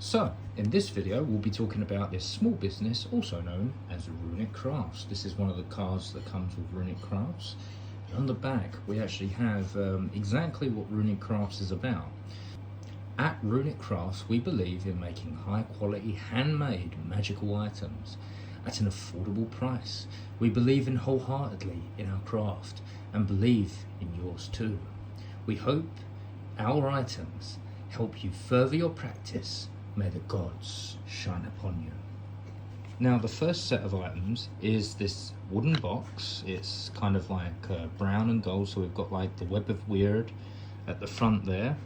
So, in this video we'll be talking about this small business also known as Runic Crafts. This is one of the cards that comes with Runic Crafts. On the back we actually have exactly what Runic Crafts is about. At Runic Crafts we believe in making high quality handmade magical items at an affordable price. We believe in wholeheartedly in our craft and believe in yours too. We hope our items help you further your practice. May the gods shine upon you. Now the first set of items is this wooden box. It's kind of like brown and gold, so we've got like the Web of Weird at the front there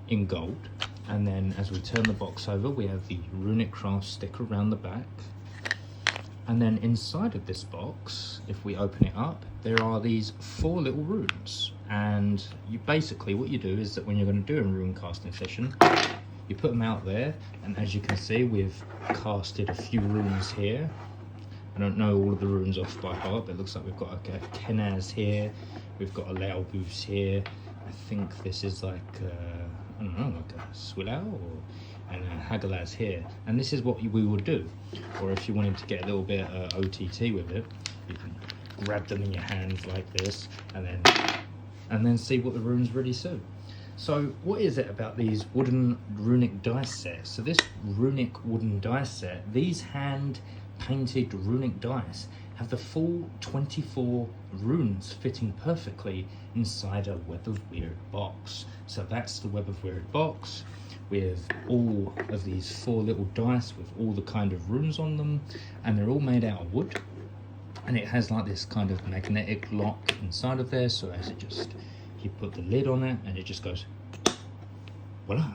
in gold, and then as we turn the box over we have the Runic Crafts sticker around the back. And then inside of this box, if we open it up, there are these 4 little runes. And you basically, what you do is that when you're going to do a rune casting session, you put them out there, and as you can see, we've casted a few runes here. I don't know all of the runes off by heart, but it looks like we've got a Kenaz here, we've got a Laoboos here. I think this is like, I don't know, like a Swillow and a Hagalaz here. And this is what we would do. Or if you wanted to get a little bit OTT with it, you can grab them in your hands like this, and then see what the runes really suit. So what is it about these wooden runic dice sets? So this runic wooden dice set, these hand painted runic dice have the full 24 runes fitting perfectly inside a Web of Weird box. So that's the Web of Weird box with all of these 4 little dice with all the kind of runes on them, and they're all made out of wood, and it has like this kind of magnetic lock inside of there, so as it just, you put the lid on it and it just goes voila.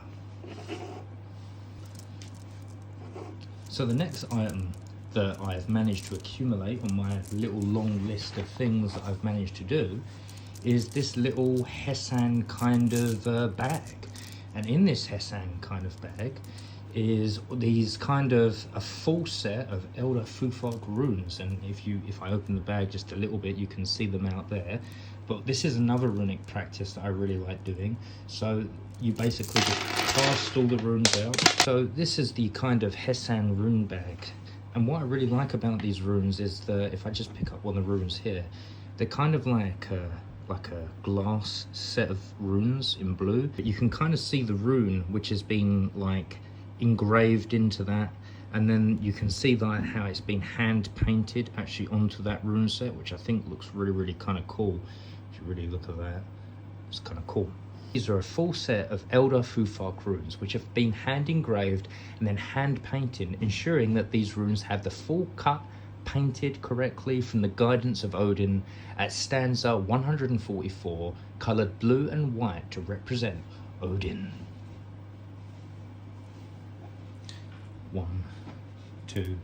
So the next item that I've managed to accumulate on my little long list of things that I've managed to do is this little Hessan kind of bag. And in this Hessan kind of bag is these kind of a full set of Elder Fufog runes. And if I open the bag just a little bit, you can see them out there. But this is another runic practice that I really like doing. So you basically just cast all the runes out. So this is the kind of Hessan rune bag. And what I really like about these runes is that if I just pick up one of the runes here, they're kind of like a glass set of runes in blue. But you can kind of see the rune which has been like engraved into that, and then you can see that how it's been hand painted actually onto that rune set, which I think looks really kind of cool. If you really look at that, it's kind of cool. These are a full set of Elder Fufog runes which have been hand engraved and then hand painted, ensuring that these runes have the full cut painted correctly from the guidance of Odin at stanza 144, coloured blue and white to represent Odin. 1, 2,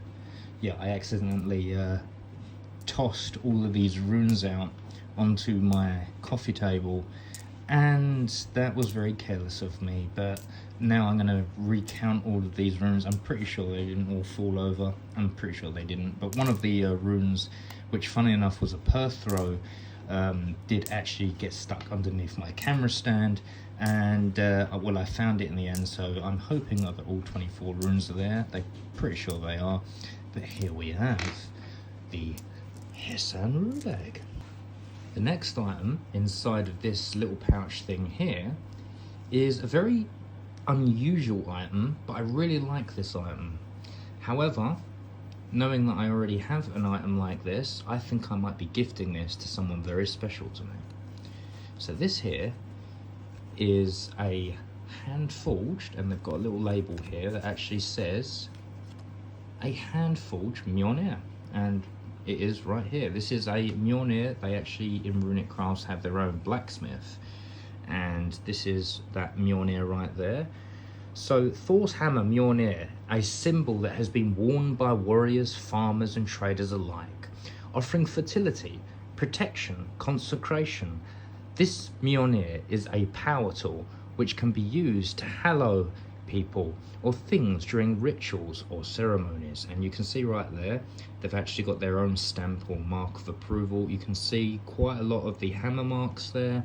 yeah, I accidentally tossed all of these runes out onto my coffee table, and that was very careless of me, but now I'm going to recount all of these runes. I'm pretty sure they didn't all fall over. I'm pretty sure they didn't, but one of the runes, which funny enough was a perth throw, did actually get stuck underneath my camera stand, and well, I found it in the end, so I'm hoping that all 24 runes are there. They're pretty sure they are, but here we have the Hessan rune bag. The next item inside of this little pouch thing here is a very unusual item, but I really like this item. However, knowing that I already have an item like this, I think I might be gifting this to someone very special to me. So this here is a hand forged, and they've got a little label here that actually says a hand forged mjolnir, and it is right here. This is a mjolnir. They actually in Runic Crafts have their own blacksmith, and this is that mjolnir right there. So Thor's hammer mjolnir, a symbol that has been worn by warriors, farmers and traders alike, offering fertility, protection, consecration. This mjolnir is a power tool which can be used to hallow people or things during rituals or ceremonies. And you can see right there, they've actually got their own stamp or mark of approval. You can see quite a lot of the hammer marks there.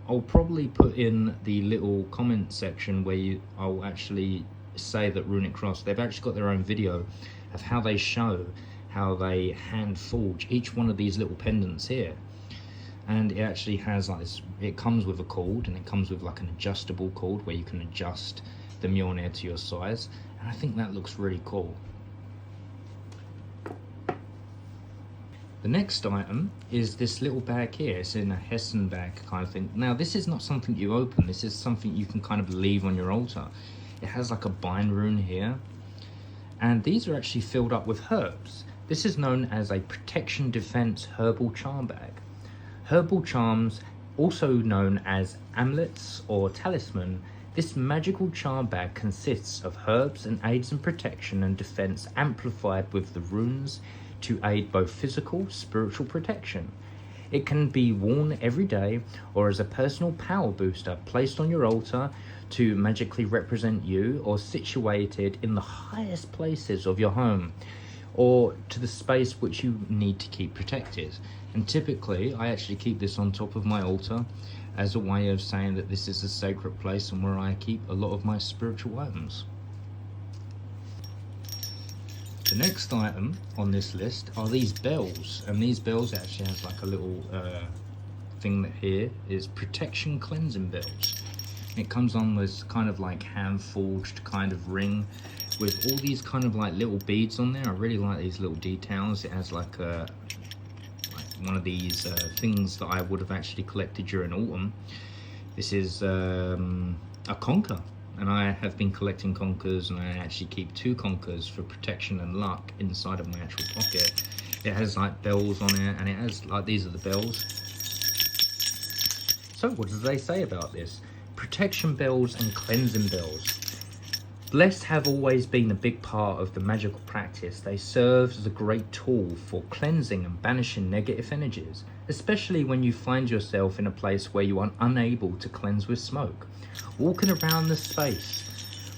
I'll probably put in the little comment section where I'll actually say that Runic Crafts, they've actually got their own video of how they show how they hand forge each one of these little pendants here. And it actually has like this, it comes with a cord, and it comes with like an adjustable cord where you can adjust the mjolnir to your size, and I think that looks really cool. The next item is this little bag here. It's in a Hessen bag kind of thing. Now this is not something you open, this is something you can kind of leave on your altar. It has like a bind rune here, and these are actually filled up with herbs. This is known as a protection defense herbal charm bag. Herbal charms, also known as amulets or talisman, this magical charm bag consists of herbs and aids in protection and defense amplified with the runes to aid both physical, spiritual protection. It can be worn every day or as a personal power booster placed on your altar to magically represent you, or situated in the highest places of your home or to the space which you need to keep protected. And typically I actually keep this on top of my altar as a way of saying that this is a sacred place and where I keep a lot of my spiritual items. The next item on this list are these bells, and these bells actually has like a little thing that here is protection cleansing bells. It comes on with kind of like hand forged kind of ring with all these kind of like little beads on there. I really like these little details. It has like one of these things that I would have actually collected during autumn. This is a conker, and I have been collecting conkers, and I actually keep 2 conkers for protection and luck inside of my actual pocket. It has like bells on it, and it has like, these are the bells. So what does they say about this? Protection bells and cleansing bells. Blessed have always been a big part of the magical practice. They serve as a great tool for cleansing and banishing negative energies, especially when you find yourself in a place where you are unable to cleanse with smoke. Walking around the space,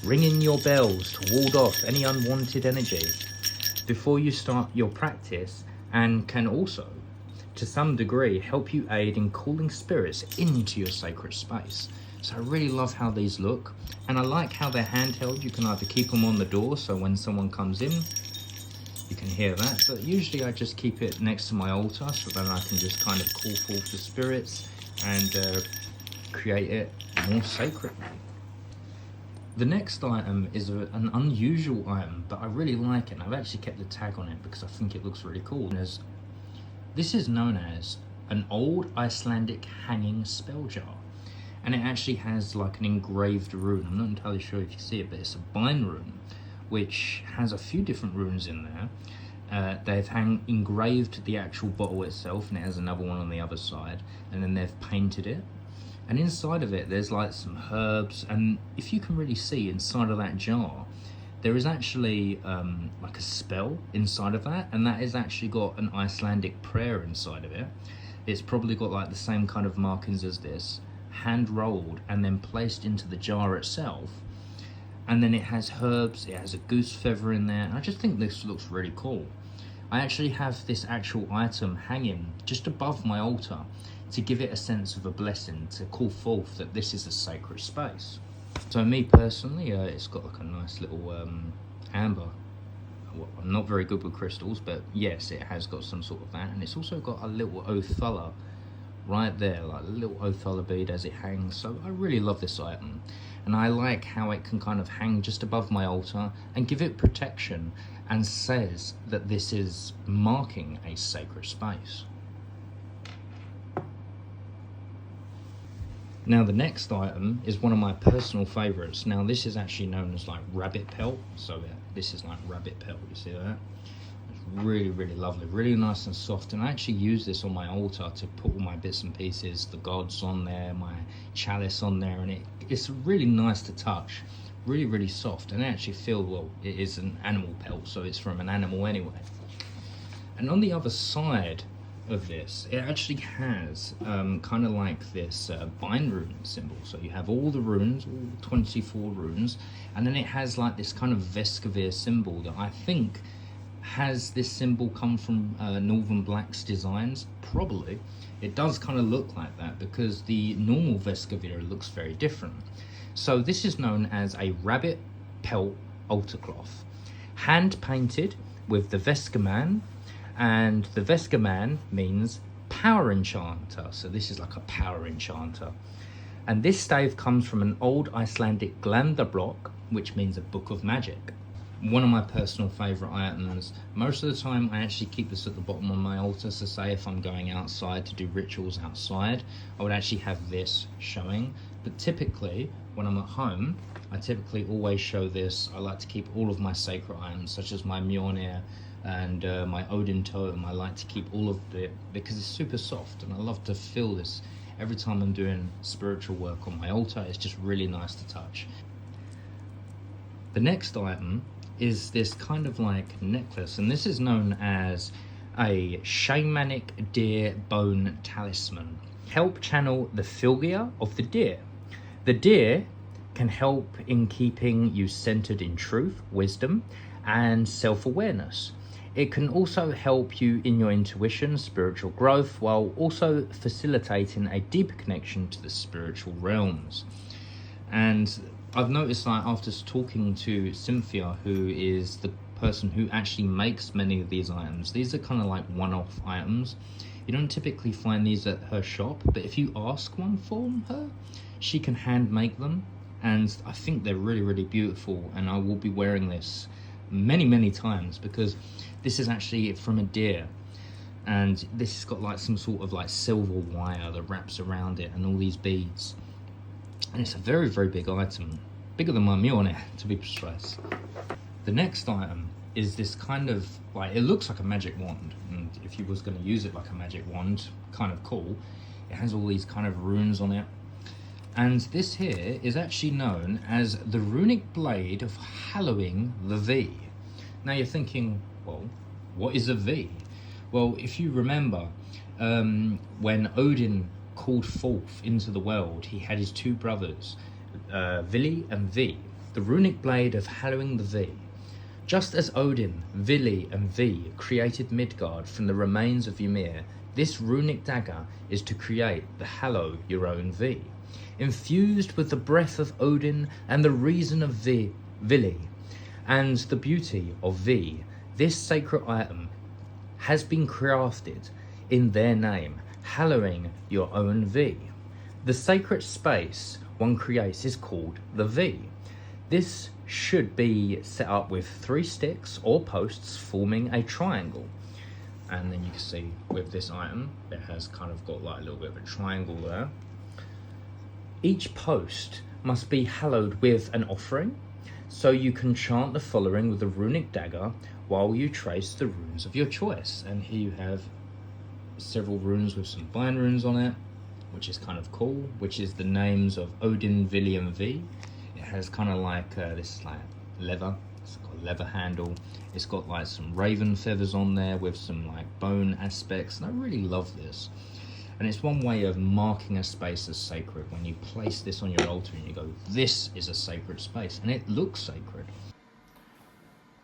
ringing your bells to ward off any unwanted energy before you start your practice, and can also, to some degree, help you aid in calling spirits into your sacred space. So I really love how these look, and I like how they're handheld. You can either keep them on the door, so when someone comes in, you can hear that. But usually I just keep it next to my altar, so then I can just kind of call forth the spirits and create it more sacredly. The next item is an unusual item, but I really like it, and I've actually kept the tag on it because I think it looks really cool. This is known as an old Icelandic hanging spell jar. And it actually has like an engraved rune. I'm not entirely sure if you see it, but it's a bind rune, which has a few different runes in there. They've engraved the actual bottle itself, and it has another one on the other side, and then they've painted it. And inside of it, there's like some herbs, and if you can really see inside of that jar, there is actually like a spell inside of that, and that has actually got an Icelandic prayer inside of it. It's probably got like the same kind of markings as this, hand rolled and then placed into the jar itself. And then it has herbs, it has a goose feather in there, and I just think this looks really cool. I actually have this actual item hanging just above my altar to give it a sense of a blessing, to call forth that this is a sacred space. So me personally, it's got like a nice little amber. Well, I'm not very good with crystals, but yes, it has got some sort of that, and it's also got a little Othala right there, like a little Othala bead as it hangs. So I really love this item, and I like how it can kind of hang just above my altar and give it protection, and says that this is marking a sacred space. Now the next item is one of my personal favorites. Now this is actually known as like rabbit pelt. So this is like rabbit pelt, you see that? It's really, really lovely, really nice and soft. And I actually use this on my altar to put all my bits and pieces, the gods on there, my chalice on there, and it's really nice to touch. Really, really soft, and I actually feel, well, it is an animal pelt, so it's from an animal anyway. And on the other side of this, it actually has kind of like this bind rune symbol. So you have all the runes, all 24 runes, and then it has like this kind of Veskavir symbol that I think Has this symbol come from Northern Blacks designs? Probably. It does kind of look like that because the normal Vescavia looks very different. So this is known as a rabbit pelt altar cloth, hand painted with the Vescaman, and the Vescaman means power enchanter. So this is like a power enchanter. And this stave comes from an old Icelandic glander block, which means a book of magic. One of my personal favourite items. Most of the time I actually keep this at the bottom of my altar, so say if I'm going outside to do rituals outside, I would actually have this showing. But typically when I'm at home, I typically always show this. I like to keep all of my sacred items, such as my mjolnir and my Odin totem. I like to keep all of it because it's super soft, and I love to feel this every time I'm doing spiritual work on my altar. It's just really nice to touch. The next item is this kind of like necklace, and this is known as a shamanic deer bone talisman. Help channel the fylgia of the deer. The deer can help in keeping you centered in truth, wisdom, and self-awareness. It can also help you in your intuition, spiritual growth, while also facilitating a deeper connection to the spiritual realms. And I've noticed, like, after talking to Cynthia, who is the person who actually makes many of these items, these are kind of like one-off items. You don't typically find these at her shop, but if you ask one from her, she can hand make them, and I think they're really, really beautiful. And I will be wearing this many times because this is actually from a deer, and this has got like some sort of like silver wire that wraps around it and all these beads. And it's a very, very big item, bigger than my mjolnir, to be precise. The next item is this kind of like, it looks like a magic wand, and if you was going to use it like a magic wand, kind of cool. It has all these kind of runes on it, and this here is actually known as the Runic Blade of Hallowing the V. Now you're thinking, well, what is a V? Well, if you remember, when Odin called forth into the world, he had his two brothers, Vili and V, the Runic Blade of Hallowing the V. Just as Odin, Vili and V created Midgard from the remains of Ymir, this runic dagger is to create the Hallow Your Own V. Infused with the breath of Odin and the reason of Vili and the beauty of V, this sacred item has been crafted in their name, hallowing your own V. The sacred space one creates is called the V. This should be set up with 3 sticks or posts forming a triangle. And then you can see with this item, it has kind of got like a little bit of a triangle there. Each post must be hallowed with an offering, so you can chant the following with the runic dagger while you trace the runes of your choice. And here you have several runes with some bind runes on it, which is kind of cool, which is the names of Odin, Vili and V. It has kind of like this like leather. It's got a leather handle. It's got like some raven feathers on there with some like bone aspects, and I really love this. And it's one way of marking a space as sacred when you place this on your altar and you go, this is a sacred space, and it looks sacred.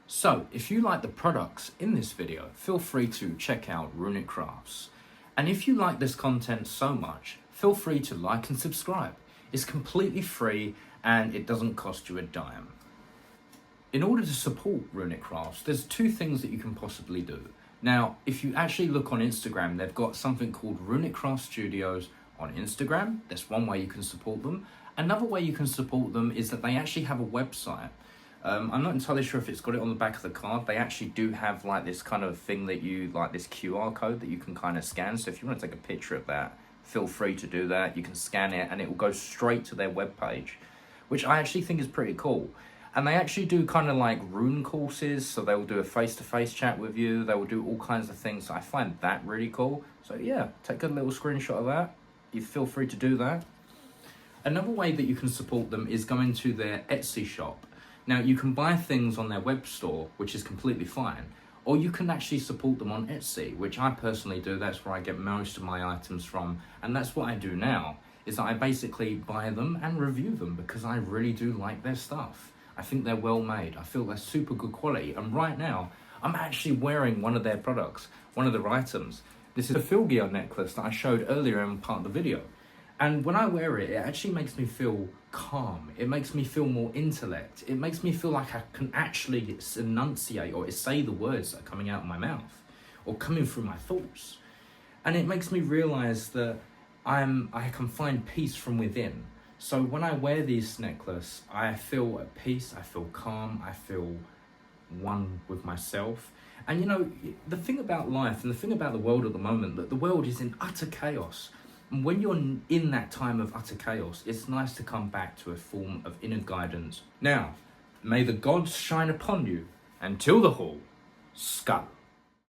So if you like the products in this video, feel free to check out Runic Crafts. And if you like this content so much, feel free to like and subscribe. It's completely free and it doesn't cost you a dime. In order to support Runic Crafts, there's 2 things that you can possibly do. Now, if you actually look on Instagram, they've got something called Runic Craft Studios on Instagram. That's one way you can support them. Another way you can support them is that they actually have a website. I'm not entirely sure if it's got it on the back of the card. They actually do have like this kind of thing that you, like this QR code that you can kind of scan. So if you want to take a picture of that, feel free to do that. You can scan it and it will go straight to their webpage, which I actually think is pretty cool. And they actually do kind of like rune courses, so they'll do a face-to-face chat with you. They will do all kinds of things. So I find that really cool. So yeah, take a little screenshot of that. You feel free to do that. Another way that you can support them is going to their Etsy shop. Now you can buy things on their web store, which is completely fine, or you can actually support them on Etsy, which I personally do. That's where I get most of my items from, and that's what I do now, is that I basically buy them and review them because I really do like their stuff. I think they're well made. I feel they're super good quality. And right now, I'm actually wearing one of their products, one of their items. This is a fylgia necklace that I showed earlier in part of the video. And when I wear it, it actually makes me feel calm. It makes me feel more intellect. It makes me feel like I can actually enunciate or say the words that are coming out of my mouth or coming through my thoughts. And it makes me realize that I can find peace from within. So when I wear this necklace, I feel at peace, I feel calm, I feel one with myself. And you know, the thing about life and the thing about the world at the moment, that the world is in utter chaos. And when you're in that time of utter chaos, it's nice to come back to a form of inner guidance. Now, may the gods shine upon you. Until the hall, Skull.